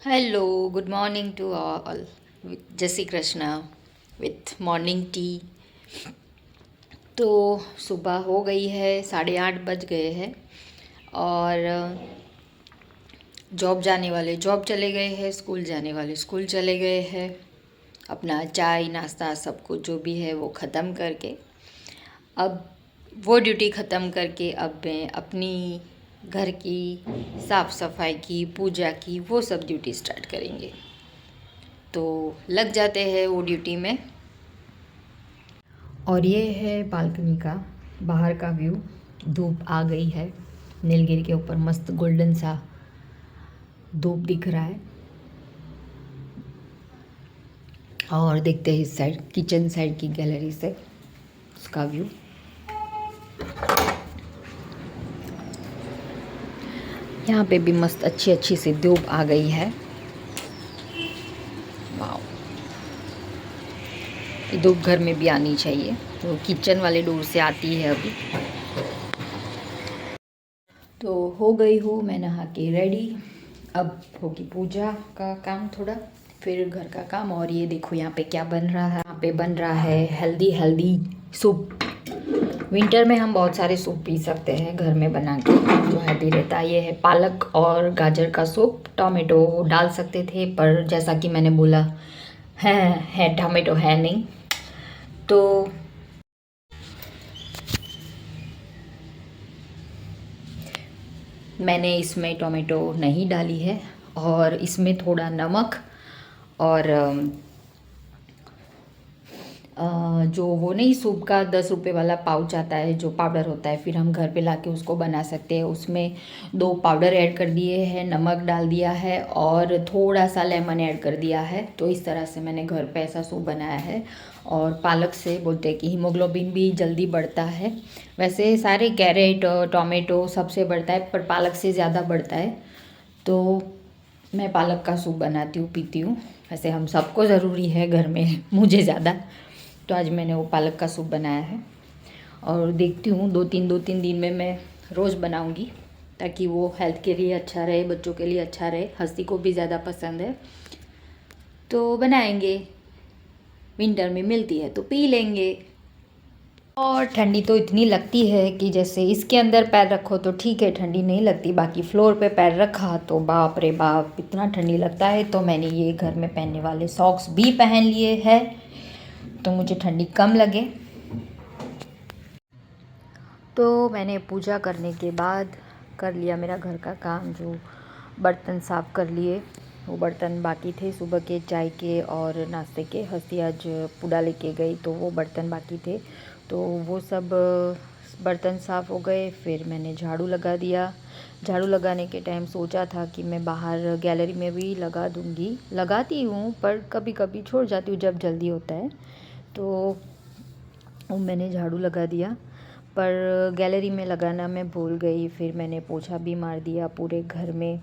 Hello, good morning to all. जय Shri Krishna with morning tea. तो सुबह हो गई है, 8:30 बज गए हैं और जॉब जाने वाले जॉब चले गए हैं, स्कूल जाने वाले स्कूल चले गए हैं। अपना चाय नाश्ता सब कुछ जो भी है वो ख़त्म करके अब वो ड्यूटी ख़त्म करके अब मैं अपनी घर की साफ़ सफाई की, पूजा की, वो सब ड्यूटी स्टार्ट करेंगे। तो लग जाते हैं वो ड्यूटी में। और ये है बालकनी का बाहर का व्यू। धूप आ गई है, नीलगिरी के ऊपर मस्त गोल्डन सा धूप दिख रहा है। और देखते हैं इस साइड किचन साइड की गैलरी से उसका व्यू। यहाँ पे भी मस्त अच्छी अच्छी सी धूप आ गई है। वाह, ये धूप घर में भी आनी चाहिए। तो किचन वाले डोर से आती है अभी। तो हो गई हूँ मैं नहा के रेडी। अब होगी पूजा का काम थोड़ा, फिर घर का काम। और ये देखो यहाँ पे क्या बन रहा है। यहाँ पे बन रहा है हेल्दी हेल्दी सूप। विंटर में हम बहुत सारे सूप पी सकते हैं घर में बना के, जो हेल्दी रहता है। ये है पालक और गाजर का सूप। टोमेटो डाल सकते थे पर जैसा कि मैंने बोला है टोमेटो है नहीं, तो मैंने इसमें टोमेटो नहीं डाली है। और इसमें थोड़ा नमक और जो वो नहीं, सूप का 10 रुपये वाला पाउच आता है जो पाउडर होता है, फिर हम घर पे लाके उसको बना सकते हैं। उसमें 2 पाउडर ऐड कर दिए हैं, नमक डाल दिया है और थोड़ा सा लेमन ऐड कर दिया है। तो इस तरह से मैंने घर पे ऐसा सूप बनाया है। और पालक से बोलते हैं कि हीमोग्लोबिन भी जल्दी बढ़ता है। वैसे सारे कैरेट टोमेटो सबसे बढ़ता है पर पालक से ज़्यादा बढ़ता है। तो मैं पालक का सूप बनाती हूँ, पीती हूँ। वैसे हम सबको ज़रूरी है घर में, मुझे ज़्यादा। तो आज मैंने वो पालक का सूप बनाया है और देखती हूँ 2-3 दिन में मैं रोज़ बनाऊँगी, ताकि वो हेल्थ के लिए अच्छा रहे, बच्चों के लिए अच्छा रहे। हंसी को भी ज़्यादा पसंद है तो बनाएंगे। विंटर में मिलती है तो पी लेंगे। और ठंडी तो इतनी लगती है कि जैसे इसके अंदर पैर रखो तो ठीक है, ठंडी नहीं लगती। बाकी फ्लोर पे पैर रखा तो बाप रे बाप इतना ठंडी लगता है। तो मैंने ये घर में पहनने वाले सॉक्स भी पहन लिए हैं तो मुझे ठंडी कम लगे। तो मैंने पूजा करने के बाद कर लिया मेरा घर का काम, जो बर्तन साफ़ कर लिए। वो बर्तन बाकी थे सुबह के चाय के और नाश्ते के। हंसी आज पूड़ा लेके गई तो वो बर्तन बाकी थे, तो वो सब बर्तन साफ़ हो गए। फिर मैंने झाड़ू लगा दिया। झाड़ू लगाने के टाइम सोचा था कि मैं बाहर गैलरी में भी लगा दूँगी, लगाती हूँ पर कभी कभी छोड़ जाती हूँ जब जल्दी होता है। तो मैंने झाड़ू लगा दिया पर गैलरी में लगाना मैं भूल गई। फिर मैंने पोछा भी मार दिया पूरे घर में।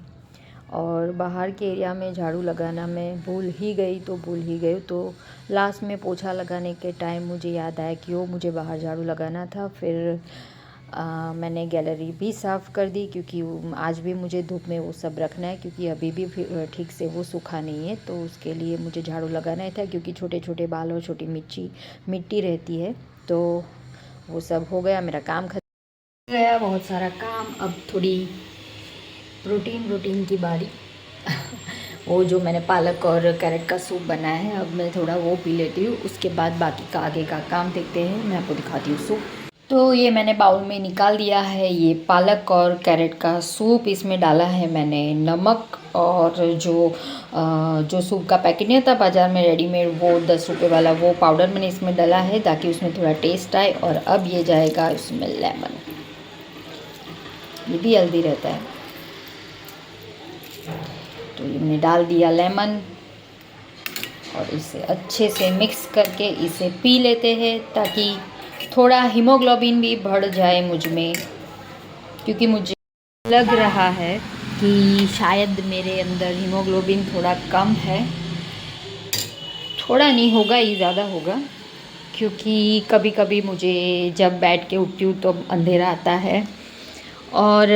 और बाहर के एरिया में झाड़ू लगाना मैं भूल ही गई तो भूल ही गई। तो लास्ट में पोछा लगाने के टाइम मुझे याद आया कि वो मुझे बाहर झाड़ू लगाना था। फिर मैंने गैलरी भी साफ़ कर दी, क्योंकि आज भी मुझे धूप में वो सब रखना है, क्योंकि अभी भी ठीक से वो सूखा नहीं है। तो उसके लिए मुझे झाड़ू लगाना ही था, क्योंकि छोटे छोटे बाल और छोटी मिट्टी रहती है। तो वो सब हो गया, मेरा काम खत्म गया, बहुत सारा काम। अब थोड़ी प्रोटीन की बारी। वो जो मैंने पालक और कैरेट का सूप बनाया है, अब मैं थोड़ा वो पी लेती हूँ। उसके बाद बाकी का आगे का काम देखते हैं, मैं आपको दिखाती हूँ सूप। तो ये मैंने बाउल में निकाल दिया है, ये पालक और कैरेट का सूप। इसमें डाला है मैंने नमक और जो सूप का पैकेट नहीं होता बाज़ार में रेडीमेड, वो 10 रुपये वाला, वो पाउडर मैंने इसमें डाला है ताकि उसमें थोड़ा टेस्ट आए। और अब ये जाएगा इसमें लेमन, ये भी हेल्दी रहता है। तो ये मैंने डाल दिया लेमन और इसे अच्छे से मिक्स करके इसे पी लेते हैं, ताकि थोड़ा हीमोग्लोबिन भी बढ़ जाए मुझ में। क्योंकि मुझे लग रहा है कि शायद मेरे अंदर हीमोग्लोबिन थोड़ा कम है। थोड़ा नहीं होगा, ये ज़्यादा होगा, क्योंकि कभी कभी मुझे जब बैठ के उठती हूँ तो अंधेरा आता है और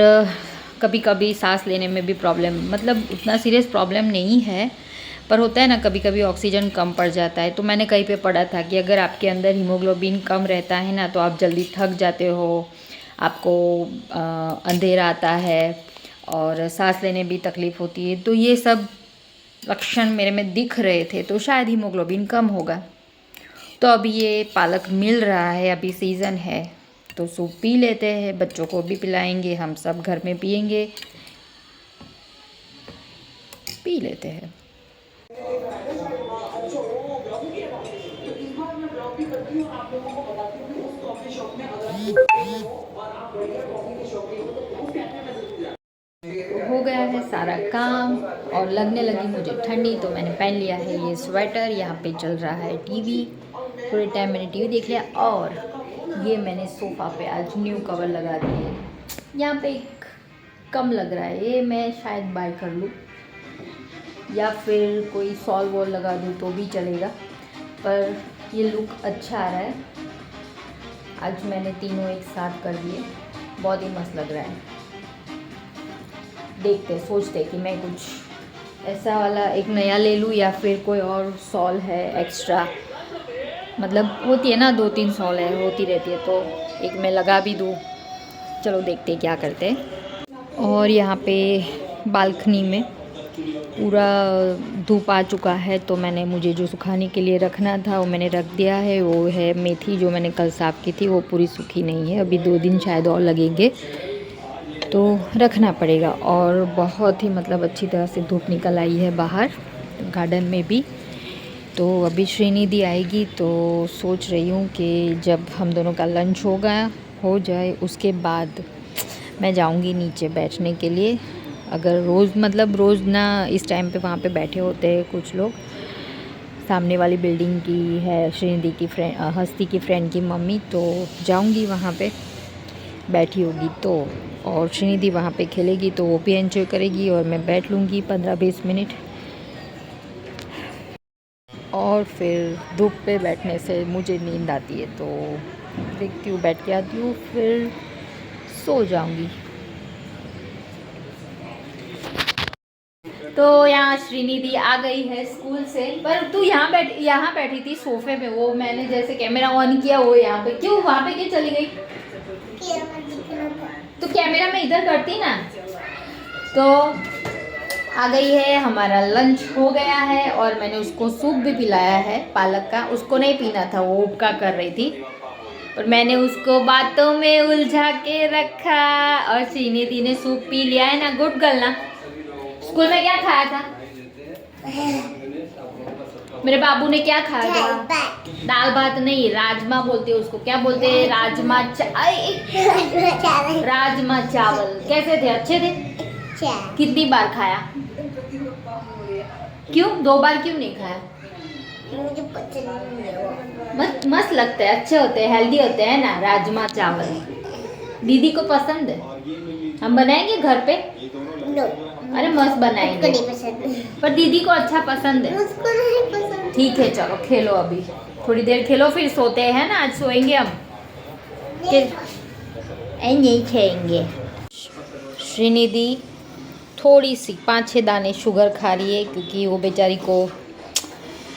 कभी कभी सांस लेने में भी प्रॉब्लम, मतलब उतना सीरियस प्रॉब्लम नहीं है, पर होता है ना कभी कभी ऑक्सीजन कम पड़ जाता है। तो मैंने कहीं पे पढ़ा था कि अगर आपके अंदर हीमोग्लोबिन कम रहता है ना तो आप जल्दी थक जाते हो, आपको अंधेरा आता है और सांस लेने भी तकलीफ़ होती है। तो ये सब लक्षण मेरे में दिख रहे थे, तो शायद हीमोग्लोबिन कम होगा। तो अभी ये पालक मिल रहा है, अभी सीज़न है, तो सूप पी लेते हैं, बच्चों को भी पिलाएंगे, हम सब घर में पियेंगे, पी लेते हैं। हो गया है सारा काम और लगने लगी मुझे ठंडी, तो मैंने पहन लिया है ये स्वेटर। यहाँ पे चल रहा है टीवी, थोड़े टाइम मैंने टीवी देख लिया। और ये मैंने सोफ़ा पे आज न्यू कवर लगा दिए। यहाँ पे एक कम लग रहा है, ये मैं शायद बाय कर लूँ या फिर कोई सॉल वॉल लगा दूँ तो भी चलेगा, पर ये लुक अच्छा आ रहा है। आज मैंने तीनों एक साथ कर दिए, बहुत ही मस्त लग रहा है। देखते सोचते कि मैं कुछ ऐसा वाला एक नया ले लूँ या फिर कोई और सॉल है एक्स्ट्रा, मतलब होती है ना 2-3 सॉल है, होती रहती है, तो एक मैं लगा भी दूँ। चलो देखते क्या करते हैं। और यहाँ पे बालकनी में पूरा धूप आ चुका है, तो मैंने मुझे जो सुखाने के लिए रखना था वो मैंने रख दिया है। वो है मेथी जो मैंने कल साफ़ की थी, वो पूरी सूखी नहीं है, अभी 2 दिन शायद और लगेंगे, तो रखना पड़ेगा। और बहुत ही मतलब अच्छी तरह से धूप निकल आई है बाहर गार्डन में भी। तो अभी श्रीनिधि आएगी, तो सोच रही हूँ कि जब हम दोनों का लंच हो जाए उसके बाद मैं जाऊँगी नीचे बैठने के लिए। अगर रोज़ ना इस टाइम पे वहाँ पे बैठे होते हैं कुछ लोग, सामने वाली बिल्डिंग की है श्रीनिधि की फ्रेंड, हस्ती की फ्रेंड की मम्मी, तो जाऊँगी वहाँ पे बैठी होगी तो, और श्रीनिधि वहाँ पे खेलेगी तो वो भी एंजॉय करेगी और मैं बैठ लूँगी 15-20 मिनट। और फिर धूप पे बैठने से मुझे नींद आती है, तो देखती हूँ, बैठ के आती हूँ, फिर सो जाऊँगी। तो यहाँ श्रीनिधि आ गई है स्कूल से, पर तू यहाँ बैठी थी सोफे में, वो मैंने जैसे कैमरा ऑन किया वो यहाँ पे, क्यों वहाँ पे क्यों चली गई? तो कैमरा में इधर करती ना। तो आ गई है, हमारा लंच हो गया है और मैंने उसको सूप भी पिलाया है पालक का। उसको नहीं पीना था, वो उपका कर रही थी, और मैंने उसको बातों में उलझा के रखा और श्रीनिधि ने सूप पी लिया है ना। गुड गर्ल ना। स्कूल में क्या खाया था? मेरे बाबू ने क्या खाया था? दाल भात नहीं, राजमा बोलते हैं उसको। क्या बोलते हैं? राजमा चावल। कैसे थे? अच्छे थे? कितनी बार खाया? क्यों 2 बार क्यों नहीं खाया? मुझे पसंद नहीं। मस्त लगते हैं, अच्छे होते हैं, हेल्दी होते हैं ना राजमा चावल। दीदी को पसंद है, हम बनाएंगे घर पे। अरे मस्त बनाएंगे, पर दीदी को अच्छा पसंद है। उसको नहीं पसंद। ठीक है चलो खेलो, अभी थोड़ी देर खेलो, फिर सोते हैं ना, आज सोएंगे हम। नहीं खाएंगे। श्रीनिधि थोड़ी सी 5-6 दाने शुगर खा रही है, क्योंकि वो बेचारी को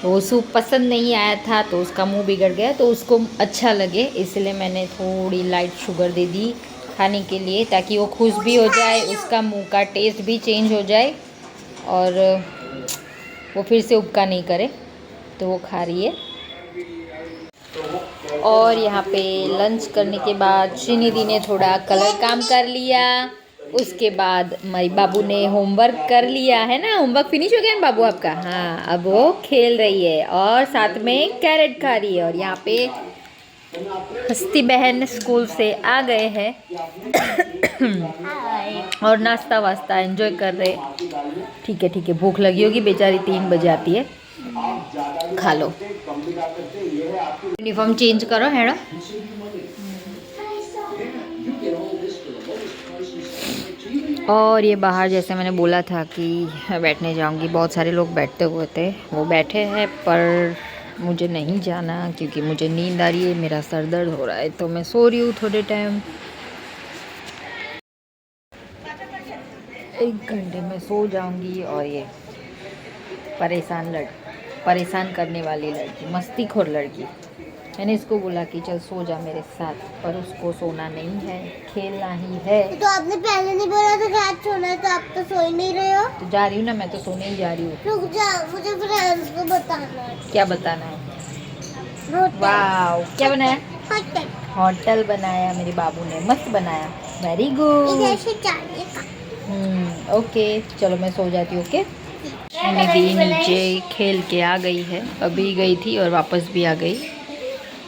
वो सूप पसंद नहीं आया था, तो उसका मुंह बिगड़ गया, तो उसको अच्छा लगे, इसलिए मैंने थोड़ी लाइट शुगर दे दी खाने के लिए, ताकि वो खुश भी हो जाए, उसका मुंह का टेस्ट भी चेंज हो जाए और वो फिर से उपका नहीं करे। तो वो खा रही है। और यहाँ पे लंच करने के बाद श्रीनिधि ने थोड़ा कलर काम कर लिया। उसके बाद हमारी बाबू ने होमवर्क कर लिया है ना। होमवर्क फिनिश हो गया ना बाबू आपका? हाँ, अब वो खेल रही है और साथ में कैरेट खा रही है। और यहाँ पे हस्ती बहन स्कूल से आ गए हैं और नाश्ता वास्ता एंजॉय कर रहे। ठीक है, भूख लगी होगी बेचारी, 3 बजे आती है, खा लो। यूनिफॉर्म चेंज करो है ना। और ये बाहर जैसे मैंने बोला था कि बैठने जाऊंगी, बहुत सारे लोग बैठते हुए थे, वो बैठे हैं, पर मुझे नहीं जाना क्योंकि मुझे नींद आ रही है, मेरा सर दर्द हो रहा है, तो मैं सो रही हूँ थोड़े टाइम। 1 घंटे में सो जाऊंगी। और ये परेशान करने वाली लड़की, मस्तीखोर लड़की, मैंने इसको बोला कि चल सो जा मेरे साथ, पर उसको सोना नहीं है, खेलना ही है। तो आपने पहले नहीं बोला था कि आज सोना है, तो आप तो सो ही नहीं रहे हो। तो जा रही हूँ ना, मैं तो सोने ही जा रही हूँ। रुक जा, मुझे फ्रेंड्स को बताना है। क्या बताना है? होटल। वाह, क्या बनाया? होटल। होटल बनाया मेरे बाबू ने, मस्त बनाया। Very good. ऐसे चाहिए का। ओके, चलो मैं सो जाती हूँ। ओके। निधि नीचे खेल के आ गई है, अभी गई थी और वापस भी आ गई।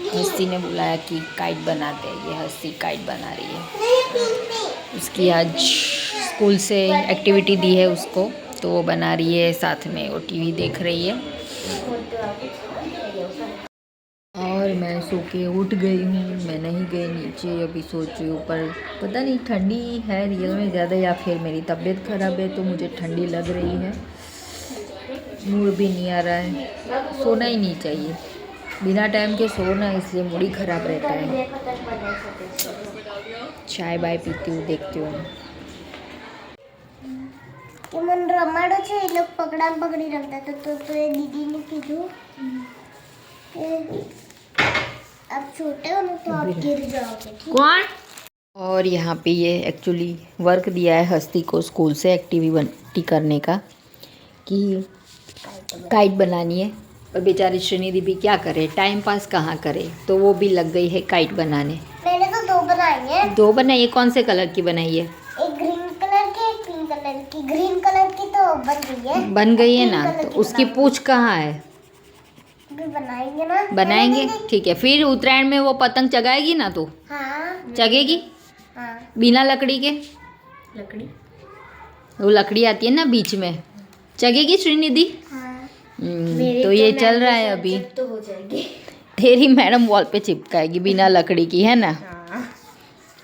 हस्ती ने बुलाया कि काइट बनाते हैं, ये हस्ती काइट बना रही है। उसकी आज स्कूल से एक्टिविटी दी है उसको, तो वो बना रही है, साथ में वो टीवी देख रही है। और मैं सो के उठ गई हूँ, मैं नहीं गई नीचे, अभी सोच रही हूँ, पर पता नहीं ठंडी है रियल में ज़्यादा या फिर मेरी तबीयत ख़राब है तो मुझे ठंडी लग रही है। मूड भी नहीं आ रहा है, सोना ही नहीं चाहिए, बिना टाइम के सोना, इसलिए मूड ही ख़राब रहता है। चाय बाय पीती हूँ, देखती हूँ। मन रमाड़ो छे, ये लोग पकड़ा पकड़ी रखता तो ये दीदी ने कीधु आप छोटे हो ना तो आप गिर जाओगे। कौन? और यहाँ पे ये एक्चुअली वर्क दिया है हस्ती को स्कूल से एक्टिविटी करने का, कि काइट बनानी है। और बेचारी श्रीनिधि भी क्या करे, टाइम पास कहाँ करे, तो वो भी लग गई है काइट बनाने। मैंने तो 2 बनाई है। 2 बनाई है? कौन से कलर की बनाई है? एक ग्रीन कलर की, एक पिंक कलर की। ग्रीन कलर की तो बन गई है। बन गई है ना, तो उसकी पूंछ कहाँ है? भी बनाएंगे ना। बनाएंगे, ठीक है। फिर उत्तरायण में वो पतंग चगाएगी ना, तो हाँ चगेगी हाँ। बिना लकड़ी के? लकड़ी, वो लकड़ी आती है ना बीच में, चगेगी श्रीनिधि? हाँ। तो ये चल रहा है अभी। तो हो जाएगी। तेरी मैडम वॉल पे चिपकाएगी बिना लकड़ी की, है ना? हाँ।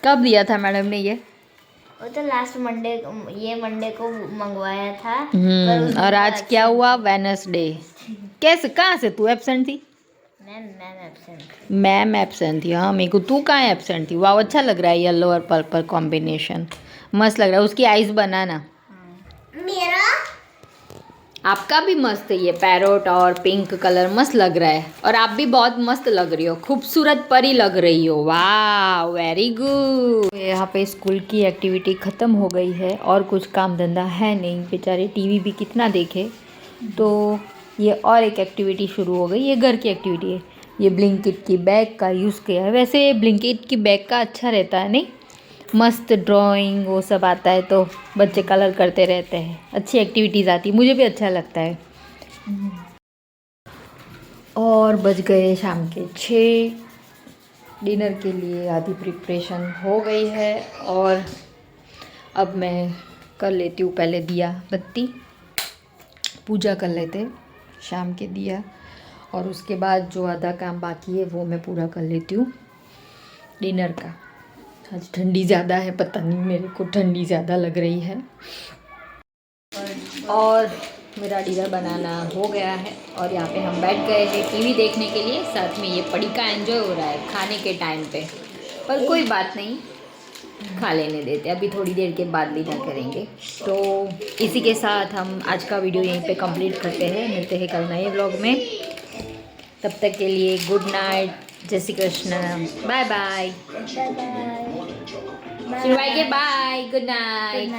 कब दिया था मैडम ने ये? वो तो लास्ट मंडे, ये मंडे को मंगवाया था। और आज क्या हुआ? वेडनेसडे। कैसे, कहाँ से तू एब्सेंट थी? मैम एब्सेंट थी। हाँ, मेरे को तू कहाँ एब्सेंट थी? वाह, अच्छा लग रहा है येलो और पर्पल कॉम्बिनेशन, मस्त लग रहा है। उसकी आइज बनाना। मेरा आपका भी मस्त है, ये पैरोट और पिंक कलर मस्त लग रहा है। और आप भी बहुत मस्त लग रही हो, खूबसूरत परी लग रही हो। वाह, वेरी गुड। यहाँ पे स्कूल की एक्टिविटी ख़त्म हो गई है और कुछ काम धंधा है नहीं, बेचारे टीवी भी कितना देखे, तो ये और एक एक्टिविटी शुरू हो गई। ये घर की एक्टिविटी है, ये ब्लिंकिट की बैग का यूज़ किया है। वैसे ब्लिंकिट की बैग का अच्छा रहता है, नहीं? मस्त ड्राइंग वो सब आता है तो बच्चे कलर करते रहते हैं, अच्छी एक्टिविटीज़ आती है, मुझे भी अच्छा लगता है। और बज गए शाम के 6, डिनर के लिए आधी प्रिपरेशन हो गई है। और अब मैं कर लेती हूँ पहले दिया बत्ती, पूजा कर लेते हैं शाम के दिया, और उसके बाद जो आधा काम बाकी है वो मैं पूरा कर लेती हूँ डिनर का। आज ठंडी ज़्यादा है, पता नहीं मेरे को ठंडी ज़्यादा लग रही है। और मेरा डिनर बनाना हो गया है और यहाँ पे हम बैठ गए हैं टीवी देखने के लिए। साथ में ये पड़ी का एंजॉय हो रहा है खाने के टाइम पे, पर कोई बात नहीं, खा लेने देते, अभी थोड़ी देर के बाद डिनर करेंगे। तो इसी के साथ हम आज का वीडियो यहीं पे कंप्लीट करते हैं। मिलते हैं कल नए व्लॉग में, तब तक के लिए गुड नाइट, जय Shri Krishna, bye bye. Bye bye. शिवाय के बाय, गुड नाइट।